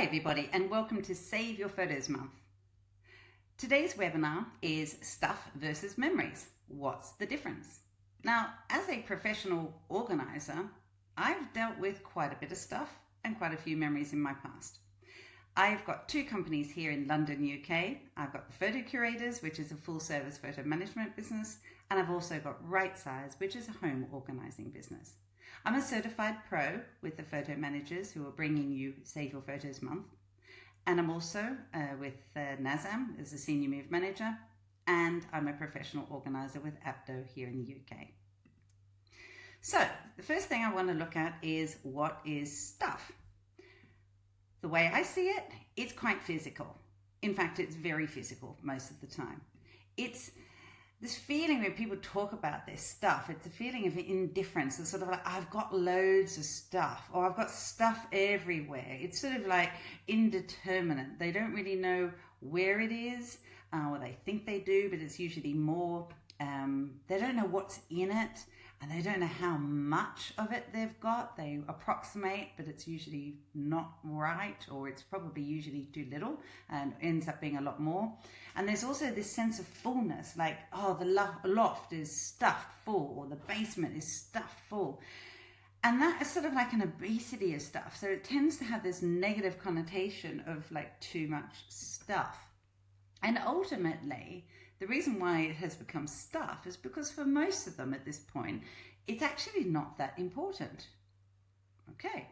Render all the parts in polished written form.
everybody, and welcome to Save Your Photos Month. Today's webinar is Stuff versus Memories. What's the difference? Now, as a professional organizer, I've dealt with quite a bit of stuff and quite a few memories in my past. I've got two companies here in London, UK. I've got the Photo Curators, which is a full-service photo management business, and I've also got Right Size, which is a home organising business. I'm a certified pro with the photo managers who are bringing you Save Your Photos Month. And I'm also with NASAM as a senior move manager, and I'm a professional organizer with APDO here in the UK. So the first thing I want to look at is what is stuff? The way I see it, it's quite physical. In fact, it's very physical most of the time. It's this feeling when people talk about this stuff, it's a feeling of indifference. It's sort of like, I've got loads of stuff, or I've got stuff everywhere. It's sort of like indeterminate. They don't really know where it is, or they think they do, but it's usually more, they don't know what's in it, and they don't know how much of it they've got. They approximate, but it's usually not right, or it's probably usually too little and ends up being a lot more. And there's also this sense of fullness, like, oh, the loft is stuffed full, or the basement is stuffed full. And that is sort of like an obesity of stuff. So it tends to have this negative connotation of like too much stuff. And ultimately, the reason why it has become stuff is because for most of them at this point, it's actually not that important. Okay.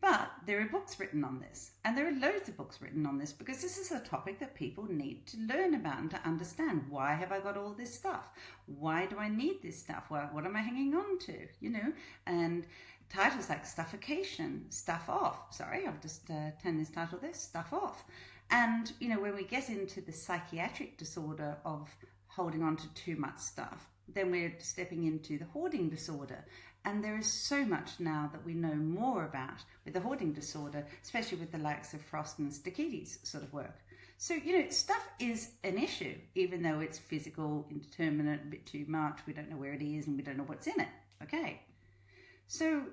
But there are books written on this, and there are loads of books written on this because this is a topic that people need to learn about and to understand. Why have I got all this stuff? Why do I need this stuff? What am I hanging on to? You know, and titles like Stuffication, Stuff Off. Sorry, I've just turned this title there, Stuff Off. And, you know, when we get into the psychiatric disorder of holding on to too much stuff, then we're stepping into the hoarding disorder. And there is so much now that we know more about with the hoarding disorder, especially with the likes of Frost and Stakiti's sort of work. So, you know, stuff is an issue, even though it's physical, indeterminate, a bit too much. We don't know where it is and we don't know what's in it. Okay. So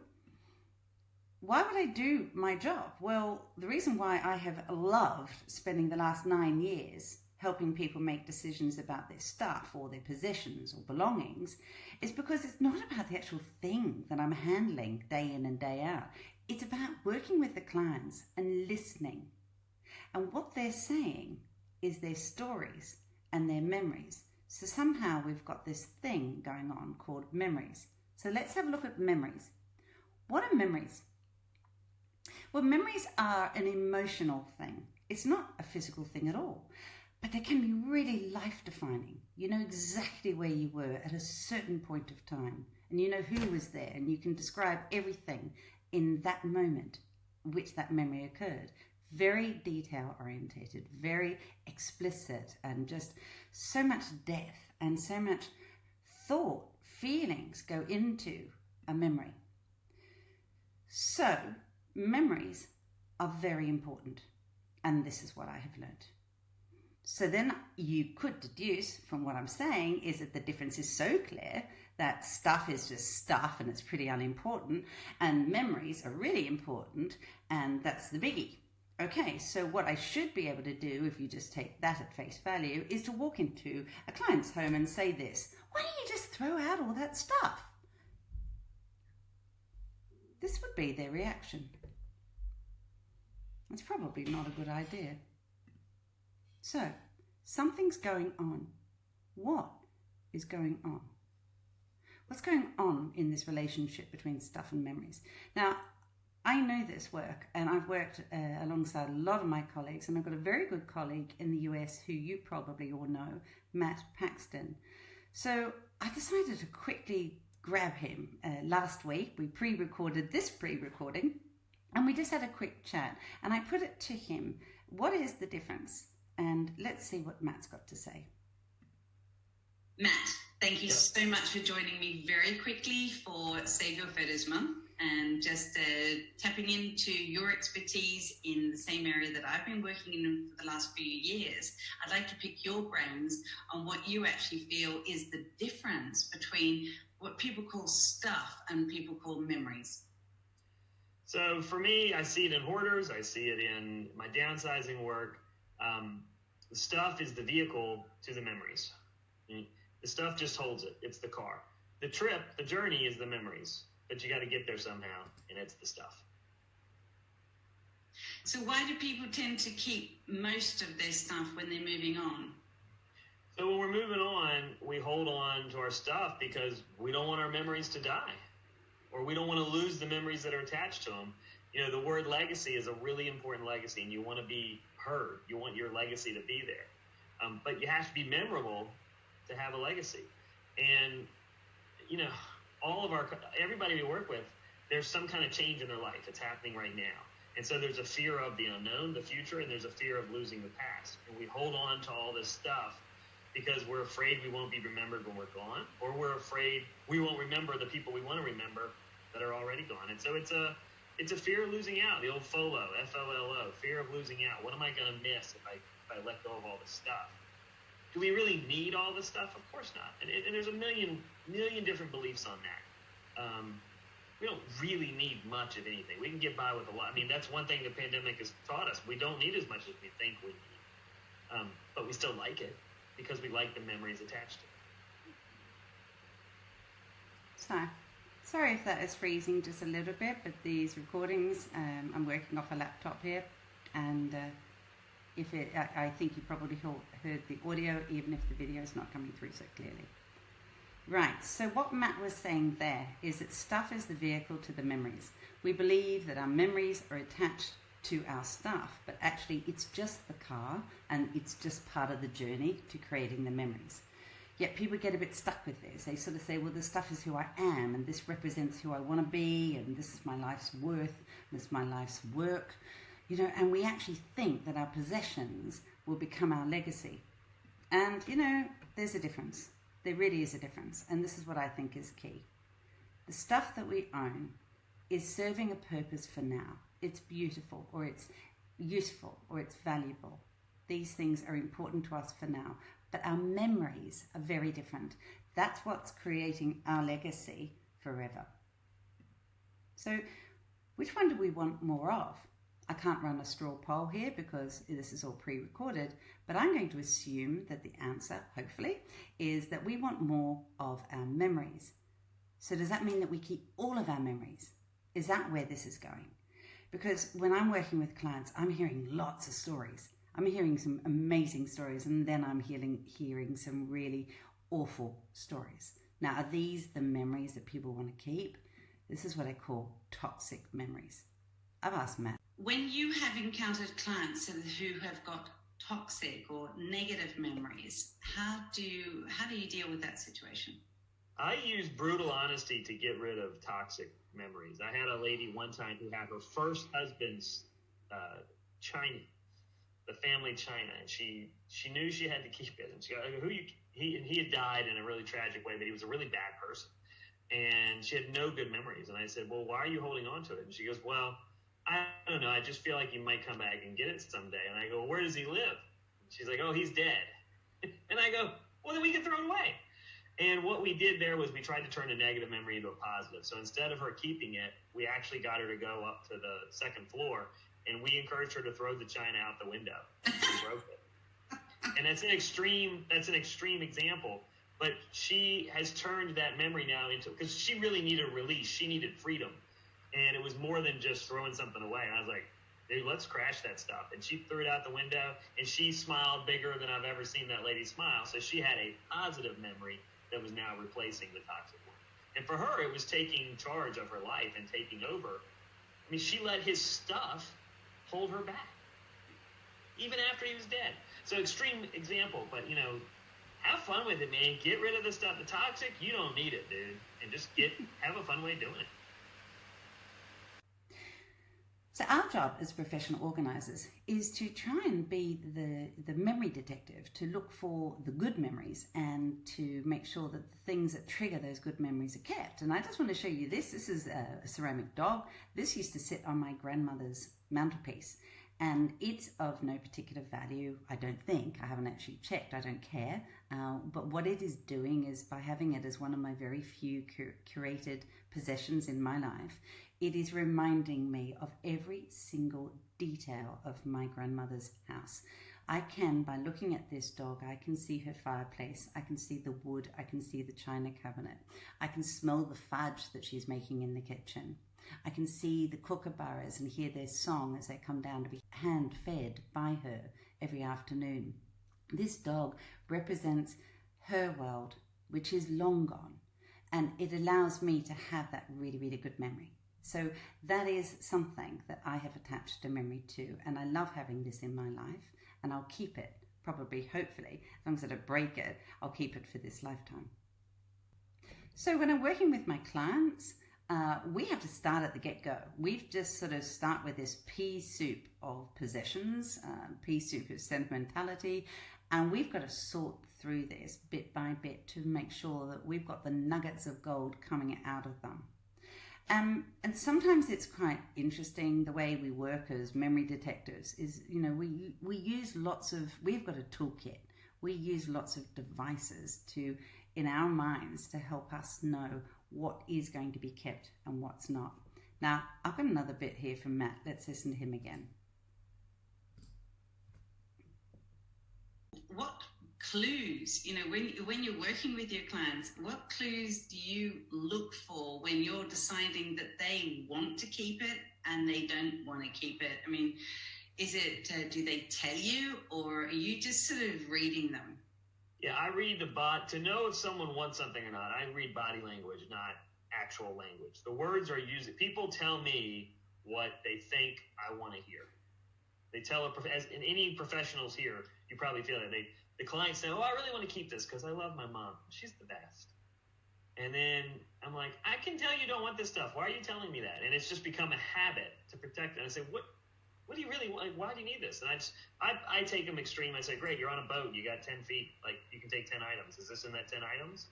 why would I do my job? Well, the reason why I have loved spending the last 9 years helping people make decisions about their stuff or their possessions or belongings is because it's not about the actual thing that I'm handling day in and day out. It's about working with the clients and listening. And what they're saying is their stories and their memories. So somehow we've got this thing going on called memories. So let's have a look at memories. What are memories? Well, memories are an emotional thing. It's not a physical thing at all, but they can be really life-defining. You know exactly where you were at a certain point of time, and you know who was there, and you can describe everything in that moment which that memory occurred. Very detail-orientated, very explicit, and just so much depth and so much thought, feelings go into a memory. So memories are very important, and this is what I have learned. So then you could deduce from what I'm saying is that the difference is so clear that stuff is just stuff and it's pretty unimportant, and memories are really important, and that's the biggie. Okay, so what I should be able to do, if you just take that at face value, is to walk into a client's home and say this: why don't you just throw out all that stuff? This would be their reaction. It's probably not a good idea. So, something's going on. What is going on? What's going on in this relationship between stuff and memories? Now, I know this work, and I've worked alongside a lot of my colleagues, and I've got a very good colleague in the US who you probably all know, Matt Paxton. So I decided to quickly grab him last week. We pre-recorded this pre-recording, and we just had a quick chat, and I put it to him, what is the difference? And let's see what Matt's got to say. Matt, thank you so much for joining me very quickly for Save Your Photos Month, and just tapping into your expertise in the same area that I've been working in for the last few years. I'd like to pick your brains on what you actually feel is the difference between what people call stuff and people call memories. So for me, I see it in hoarders. I see it in my downsizing work. The stuff is the vehicle to the memories. The stuff just holds it. It's the car. The trip, the journey is the memories, but you got to get there somehow, and it's the stuff. So why do people tend to keep most of their stuff when they're moving on? So when we're moving on, we hold on to our stuff because we don't want our memories to die, or we don't want to lose the memories that are attached to them. You know, the word legacy is a really important legacy, and you want to be heard. You want your legacy to be there. But you have to be memorable to have a legacy. And, you know, everybody we work with, there's some kind of change in their life. It's happening right now. And so there's a fear of the unknown, the future, and there's a fear of losing the past. And we hold on to all this stuff because we're afraid we won't be remembered when we're gone, or we're afraid we won't remember the people we want to remember that are already gone. And so it's a fear of losing out, the old FOLO, F-O-L-O, fear of losing out. What am I going to miss if I let go of all this stuff? Do we really need all this stuff? Of course not. And there's a million different beliefs on that. We don't really need much of anything. We can get by with a lot. I mean, that's one thing the pandemic has taught us. We don't need as much as we think we need. But we still like it because we like the memories attached to it. So, sorry if that is freezing just a little bit, but these recordings, I'm working off a laptop here, and I think you probably heard the audio, even if the video is not coming through so clearly. Right, so what Matt was saying there is that stuff is the vehicle to the memories. We believe that our memories are attached to our stuff, but actually it's just the car, and it's just part of the journey to creating the memories. Yet people get a bit stuck with this. They sort of say, well, this stuff is who I am, and this represents who I want to be, and this is my life's worth, and this is my life's work. You know, and we actually think that our possessions will become our legacy. And, you know, there's a difference. There really is a difference. And this is what I think is key. The stuff that we own is serving a purpose for now. It's beautiful, or it's useful, or it's valuable. These things are important to us for now. But our memories are very different. That's what's creating our legacy forever. So, which one do we want more of? I can't run a straw poll here because this is all pre-recorded, but I'm going to assume that the answer, hopefully, is that we want more of our memories. So does that mean that we keep all of our memories? Is that where this is going? Because when I'm working with clients, I'm hearing lots of stories. I'm hearing some amazing stories, and then I'm hearing some really awful stories. Now, are these the memories that people want to keep? This is what I call toxic memories. I've asked Matt. When you have encountered clients who have got toxic or negative memories, how do you deal with that situation? I use brutal honesty to get rid of toxic memories. I had a lady one time who had her first husband's china, the family china, and she knew she had to keep it. And she goes, he had died in a really tragic way, but he was a really bad person. And she had no good memories. And I said, well, why are you holding on to it? And she goes, well, I don't know. I just feel like he might come back and get it someday. And I go, well, where does he live? She's like, oh, he's dead. And I go, well, then we can throw it away. And what we did there was we tried to turn a negative memory into a positive. So instead of her keeping it, we actually got her to go up to the second floor, and we encouraged her to throw the china out the window. She broke it. And that's an extreme example. But she has turned that memory now into, because she really needed a release. She needed freedom. And it was more than just throwing something away. And I was like, dude, let's crash that stuff. And she threw it out the window, and she smiled bigger than I've ever seen that lady smile. So she had a positive memory that was now replacing the toxic one. And for her, it was taking charge of her life and taking over. I mean, she let his stuff hold her back, even after he was dead. So extreme example, but, you know, have fun with it, man. Get rid of the stuff. The toxic, you don't need it, dude. And just have a fun way doing it. So our job as professional organisers is to try and be the memory detective, to look for the good memories and to make sure that the things that trigger those good memories are kept. And I just want to show you this. This is a ceramic dog. This used to sit on my grandmother's mantelpiece, and it's of no particular value, I don't think. I haven't actually checked. I don't care. But what it is doing is, by having it as one of my very few curated possessions in my life, It is reminding me of every single detail of my grandmother's house. I can, by looking at this dog, I can see her fireplace, I can see the wood, I can see the china cabinet, I can smell the fudge that she's making in the kitchen. I can see the kookaburras and hear their song as they come down to be hand-fed by her every afternoon. This dog represents her world, which is long gone, and it allows me to have that really, really good memory. So that is something that I have attached a memory to, and I love having this in my life, and I'll keep it, probably, hopefully, as long as I don't break it, I'll keep it for this lifetime. So when I'm working with my clients, we have to start at the get-go. We've just sort of start with this Peasoup of Possessions, Peasoup of Sentimentality, and we've got to sort through this bit by bit to make sure that we've got the nuggets of gold coming out of them. And sometimes it's quite interesting the way we work as memory detectives is, you know, we use we've got a toolkit. We use lots of devices in our minds to help us know what is going to be kept and what's not. Now, I've got another bit here from Matt. Let's listen to him again. What clues, you know, when you're working with your clients, what clues do you look for when you're deciding that they want to keep it and they don't want to keep it? I mean, is it, do they tell you, or are you just sort of reading them? Yeah, I read to know if someone wants something or not, I read body language, not actual language. The words are used. People tell me what they think I want to hear. They tell, as in any professionals here, you probably feel that the clients say, oh, I really want to keep this because I love my mom. She's the best. And then I'm like, I can tell you don't want this stuff. Why are you telling me that? And it's just become a habit to protect it. And I say, what do you really want? Like, why do you need this? And I take them extreme. I say, great, you're on a boat. You got 10 feet. Like, you can take 10 items. Is this in that 10 items?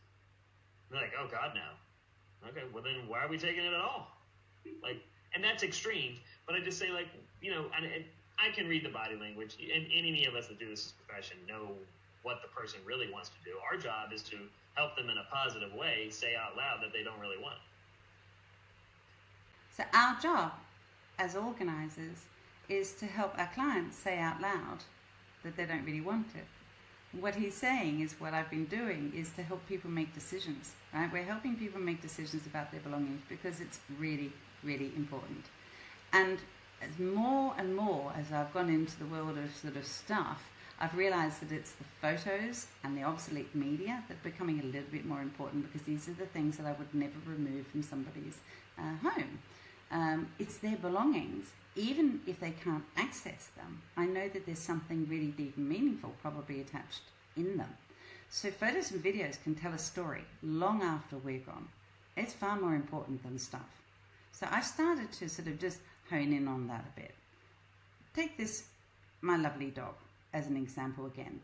And they're like, oh, God, no. Okay, well, then why are we taking it at all? Like, and that's extreme. But I just say, like, you know, and I can read the body language, and any of us that do this profession know what the person really wants to do. Our job is to help them in a positive way say out loud that they don't really want. So our job as organizers is to help our clients say out loud that they don't really want it. What he's saying is what I've been doing is to help people make decisions, right? We're helping people make decisions about their belongings because it's really, really important. And as more and more as I've gone into the world of sort of stuff, I've realized that it's the photos and the obsolete media that are becoming a little bit more important, because these are the things that I would never remove from somebody's home. It's their belongings. Even if they can't access them, I know that there's something really deep and meaningful probably attached in them. So photos and videos can tell a story long after we're gone. It's far more important than stuff. So I've started to sort of just hone in on that a bit. Take this, my lovely dog, as an example again.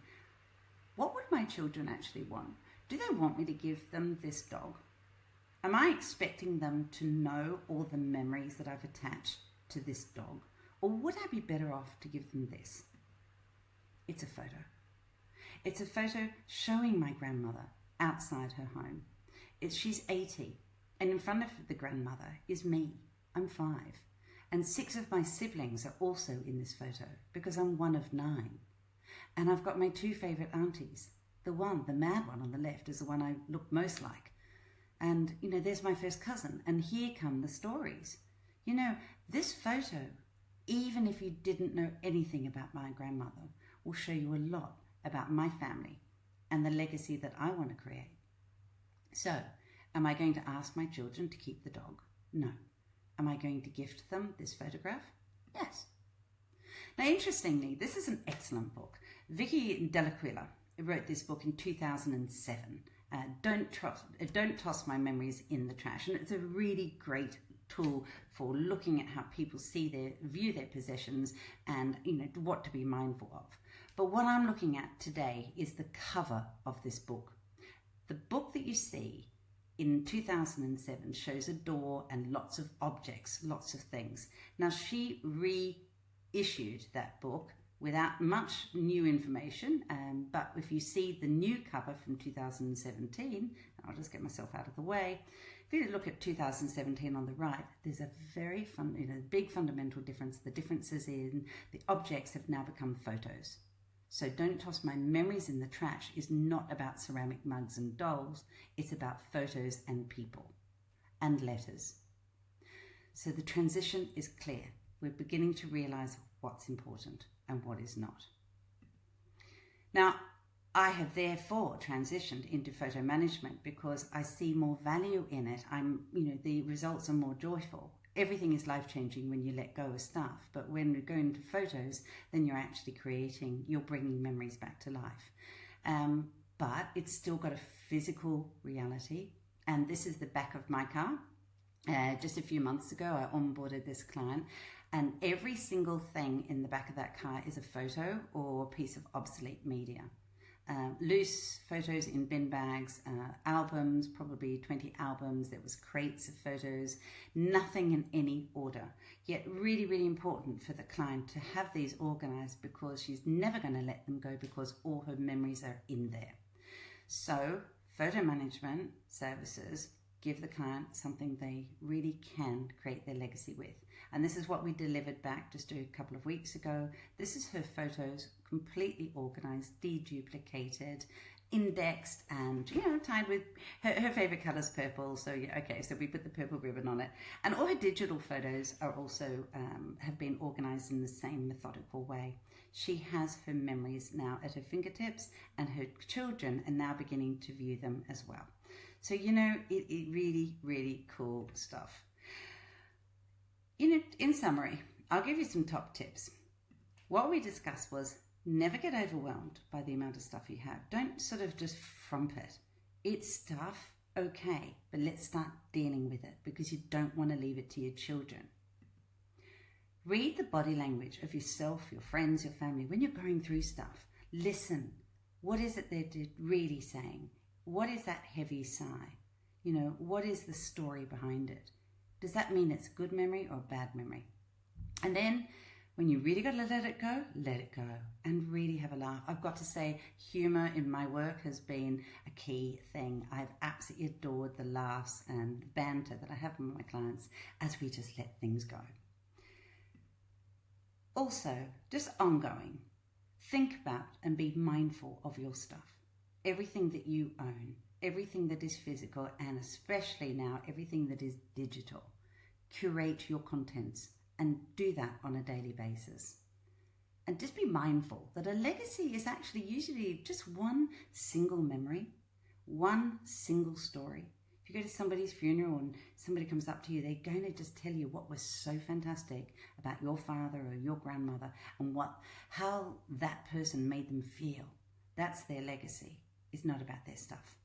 What would my children actually want? Do they want me to give them this dog? Am I expecting them to know all the memories that I've attached to this dog? Or would I be better off to give them this? It's a photo. It's a photo showing my grandmother outside her home. She's 80, and in front of the grandmother is me. I'm 5. And 6 of my siblings are also in this photo because I'm one of 9. And I've got my 2 favorite aunties. The mad one on the left is the one I look most like. And, you know, there's my first cousin, and here come the stories. You know, this photo, even if you didn't know anything about my grandmother, will show you a lot about my family and the legacy that I want to create. So, am I going to ask my children to keep the dog? No. Am I going to gift them this photograph? Yes. Now, interestingly, this is an excellent book. Vicky Dell'Aquila wrote this book in 2007. Don't Toss My Memories in the Trash. And it's a really great tool for looking at how people view their possessions and, you know, what to be mindful of. But what I'm looking at today is the cover of this book. The book that you see in 2007 shows a door and lots of objects, lots of things. Now, she reissued that book without much new information, but if you see the new cover from 2017, I'll just get myself out of the way, If you look at 2017 on the right, there's a very big fundamental difference. The difference is in the objects have now become photos. So Don't Toss My Memories in the Trash is not about ceramic mugs and dolls. It's about photos and people and letters. So the transition is clear. We're beginning to realize what's important and what is not. Now, I have therefore transitioned into photo management because I see more value in it. The results are more joyful. Everything is life-changing when you let go of stuff, but when you go into photos, then you're actually you're bringing memories back to life. But it's still got a physical reality, and this is the back of my car. Just a few months ago, I onboarded this client, and every single thing in the back of that car is a photo or a piece of obsolete media. Loose photos in bin bags, albums, probably 20 albums. There was crates of photos, nothing in any order. Yet really, really important for the client to have these organized because she's never going to let them go because all her memories are in there. So photo management services give the client something they really can create their legacy with. And this is what we delivered back just a couple of weeks ago. This is her photos, completely organized, deduplicated, indexed, and tied with her favorite color is purple. So so we put the purple ribbon on it. And all her digital photos are also have been organized in the same methodical way. She has her memories now at her fingertips, and her children are now beginning to view them as well. So it really, really cool stuff. In summary, I'll give you some top tips. What we discussed was never get overwhelmed by the amount of stuff you have. Don't sort of just frump it. It's stuff, okay, but let's start dealing with it because you don't want to leave it to your children. Read the body language of yourself, your friends, your family. When you're going through stuff, listen. What is it they're really saying? What is that heavy sigh? What is the story behind it? Does that mean it's good memory or bad memory? And then when you really got to let it go and really have a laugh. I've got to say, humor in my work has been a key thing. I've absolutely adored the laughs and banter that I have with my clients as we just let things go. Also, just ongoing, think about and be mindful of your stuff. Everything that you own, everything that is physical, and especially now, everything that is digital. Curate your contents and do that on a daily basis. And just be mindful that a legacy is actually usually just one single memory, one single story. If you go to somebody's funeral and somebody comes up to you, they're going to just tell you what was so fantastic about your father or your grandmother and how that person made them feel. That's their legacy. It's not about their stuff.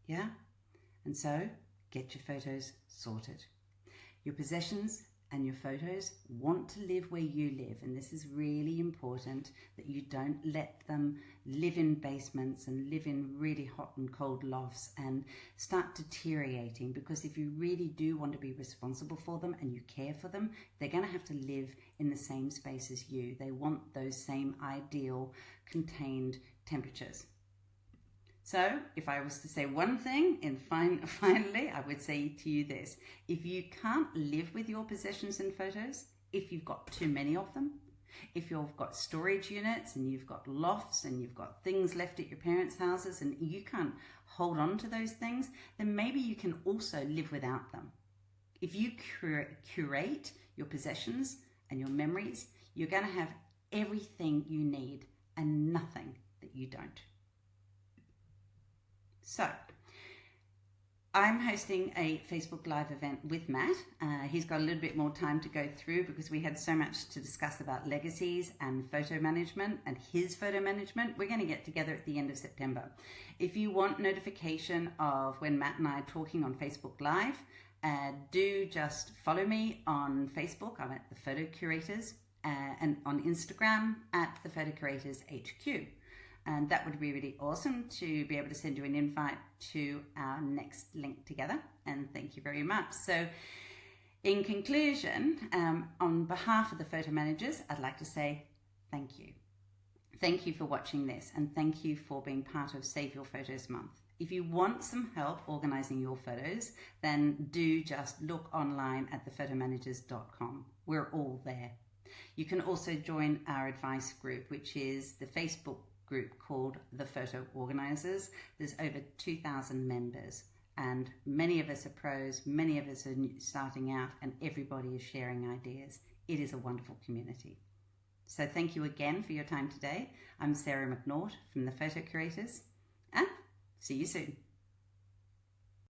Yeah? And so, get your photos sorted. Your possessions and your photos want to live where you live, and this is really important that you don't let them live in basements and live in really hot and cold lofts and start deteriorating, because if you really do want to be responsible for them and you care for them, they're going to have to live in the same space as you. They want those same ideal contained temperatures. So if I was to say one thing, and finally, I would say to you this: if you can't live with your possessions and photos, if you've got too many of them, if you've got storage units and you've got lofts and you've got things left at your parents' houses and you can't hold on to those things, then maybe you can also live without them. If you curate your possessions and your memories, you're going to have everything you need and nothing that you don't. So, I'm hosting a Facebook Live event with Matt. He's got a little bit more time to go through because we had so much to discuss about legacies and photo management and his photo management. We're going to get together at the end of September. If you want notification of when Matt and I are talking on Facebook Live, do just follow me on Facebook. I'm at The Photo Curators, and on Instagram at The Photo Curators HQ. And that would be really awesome to be able to send you an invite to our next link together. And thank you very much. So in conclusion, on behalf of the photo managers, I'd like to say thank you. Thank you for watching this, and thank you for being part of Save Your Photos Month. If you want some help organising your photos, then do just look online at thephotomanagers.com. We're all there. You can also join our advice group, which is the Facebook group called The Photo Organisers. There's over 2,000 members, and many of us are pros, many of us are starting out, and everybody is sharing ideas. It is a wonderful community. So thank you again for your time today. I'm Sarah McNaught from The Photo Curators, and see you soon.